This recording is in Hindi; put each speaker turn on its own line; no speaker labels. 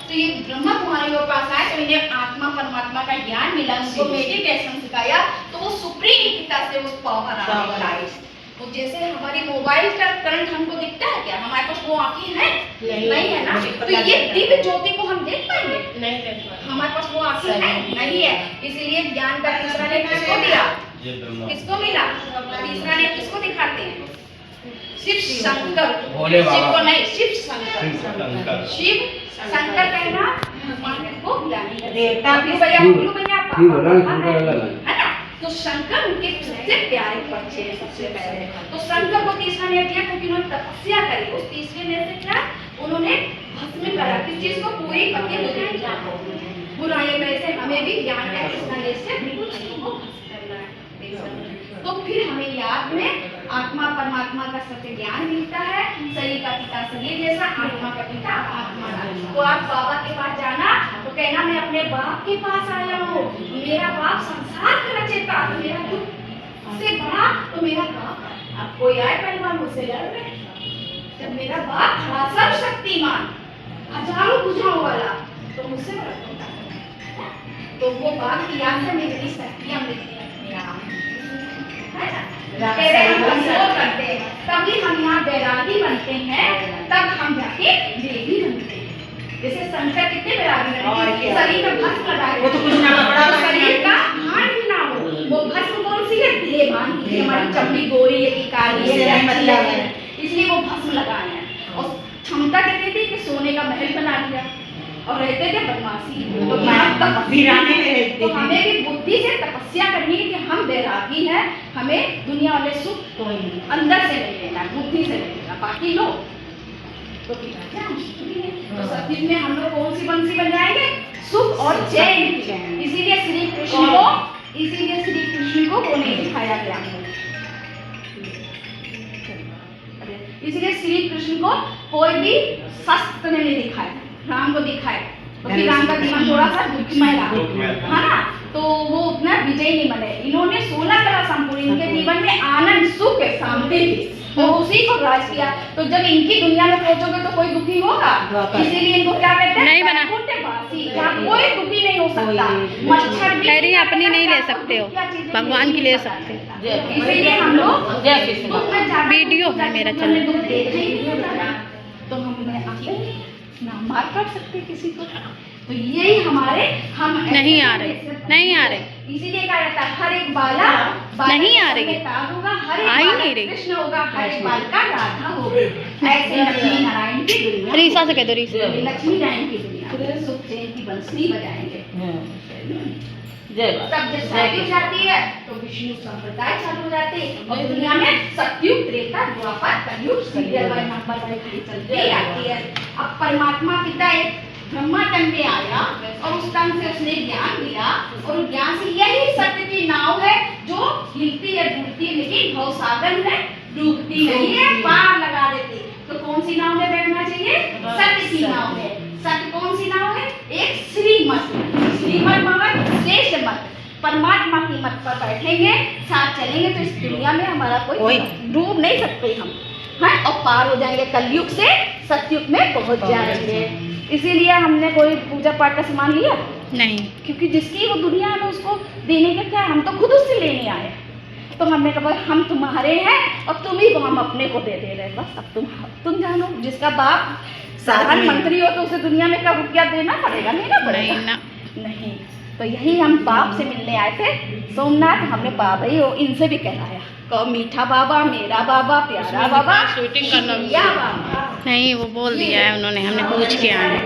तो ये ब्रह्मा कुमारियों के पास आए तो इन्हें आत्मा परमात्मा का ज्ञान मिला, उनको मेडिटेशन सिखाया, तो वो सुप्रीम पिता से वो पावर आई। तो जैसे हमारी मोबाइल का करंट हमको दिखता है क्या? हमारे पास वो आंखें हैं? नहीं है ना। तो ये दिव्य ज्योति को हम देख पाएंगे? नहीं देख पाएंगे। हमारे पास वो आंखें हैं? नहीं है। इसलिए ज्ञान का तीसरा ने किसको दिया? किसको मिला? तीसरा ने किसको दिखाते हैं? शिव शंकर, शिव को नहीं, शिव शंकर। शिव शंकर कहना को देवता भैया है ना। तो शंकर उनके सबसे प्यारे बच्चे हैं सबसे पहले। तो शंकर को तीसरा ने दिया क्योंकि उन्होंने तपस्या करी। उस तीसरे ने से क्या उन्होंने भस्म करा, किस चीज को? पूरी पति बुराई में से हमें भी ज्ञान का कृष्ण से बिल्कुल को भस्म करना है। तो फिर हमें याद में आत्मा परमात्मा का सत्य ज्ञान मिलता है। शरीर का पिता शरीर जैसा, आत्मा का पिता आत्मा। तो आप बाबा के पास जाना तो कहना मैं अपने बाप के पास आया हूँ, मेरा बाप संसार का रचयिता, तो मेरा दुख से बड़ा तो मेरा बाप। आप कोई आए परिवार मुझसे लड़ रहे, जब मेरा बाप था सर्वशक्तिमान हजारों भुजाओं वाला, तो मुझसे बड़ा तो वो बाप की याद से मेरी शक्तियां मिलती हैं। करते हैं तभी हम यहाँ बैरागी बनते हैं, तब हम जाके देवी बनते हैं। जैसे शंकर कितने बैरागी बने, शरीर में भस्म लगाए, वो तो कुछ ना बड़ा शरीर का हाथ भी ना हो, वो भस्म कौन सी है? देवान की। हमारी चमड़ी गोरी है कि काली है, इसलिए वो भस्म लगाए हैं। और क्षमता कहती थी कि सोने का महल बना दिया और रहते थे बदमाशी, तो हमें भी बुद्धि से तपस्या करनी है कि हम बैरागी हैं, हमें दुनिया वाले सुख अंदर से नहीं लेना, बुद्धि से नहीं लेना। बाकी लोग तो सत्युग में हम लोग कौन सी बंसी बन जाएंगे? सुख और चैन। इसीलिए श्री कृष्ण को वो नहीं दिखाया गया, इसलिए श्री कृष्ण को कोई भी शस्त्र नहीं दिखाया, राम को दिखाए तो फिर राम का जीवन थोड़ा सा दुखमय रहा, है ना। तो वो उतना विजय नहीं बने। इन्होंने 16 कला संपूर्ण, इनके जीवन में आनंद सुख शांति थी और उसी को राज किया। तो जब इनकी दुनिया में पहुंचोगे तो कोई दुखी होगा, इसीलिए इनको क्या कहते हैं? नहीं बना कोई दुखी नहीं हो सकता। मच्छर
खैरी अपनी नहीं ले सकते हो, भगवान की ले सकते हो।
इसीलिए हम लोग
वीडियो है मेरा चैनल,
तो हम ना मार कर सकते किसी को। तो यही हमारे हम
नहीं आ रहे,
इसीलिए कहा जाता है हर एक बाला
नहीं आ रही
होगा, हर
आ ही
एक
नहीं रही,
कृष्ण होगा, हर एक बालिका राधा होगी। ऐसे लक्ष्मी नारायण की दुनिया,
रीसा से कह दो, रीसा
लक्ष्मी नारायण की दुनिया सुख चैन की बंसुरी बजाएंगे। तब जब शादी हो जाती है तो विष्णु संप्रदाय चालू हो जाते हैं और दुनिया में सतयुग, त्रेता, द्वापर, कलयुग सीरियल बाय नंबर चलती आती है। अब परमात्मा पिता एक ब्रह्मा तन में आया और उस तन से उसने ज्ञान दिया और ज्ञान से यही सत्य की नाव है जो हिलती है डूबती है, लेकिन भव सागर में डूबती नहीं है, पार लगा देती। तो कौन सी नाव में बैठना चाहिए? सत्य की नाव में। सत्य कौन सी नाव है? एक श्रीमत मत, श्रेष्ठ मत, परमात्मा की मत पर बैठेंगे, साथ चलेंगे तो इस दुनिया में हमारा कोई डूब नहीं सकते हम, हैं, और पार हो जाएंगे, कलयुग से सतयुग में पहुंच जाएंगे। इसीलिए हमने कोई पूजा पाठ का सामान लिया
नहीं,
क्योंकि जिसकी वो दुनिया में उसको देने का क्या, हम तो खुद उससे लेने आए। तो हमने कहा हम तुम्हारे हैं और तुम ही को हम अपने को दे दे रहे, बस अब तुम जानो। जिसका बाप प्रधानमंत्री हो तो उसे दुनिया में क्या रुपया देना पड़ेगा? नहीं ना पड़ेगा, नहीं। तो यही हम बाप से मिलने आए थे सोमनाथ, हमने बाबा ही हो इनसे भी कहलाया, कहो मीठा बाबा, मेरा बाबा, प्यारा बाबा,
शूटिंग करना
बाबा।
नहीं, वो बोल दिया है उन्होंने, हमने पूछ के आए।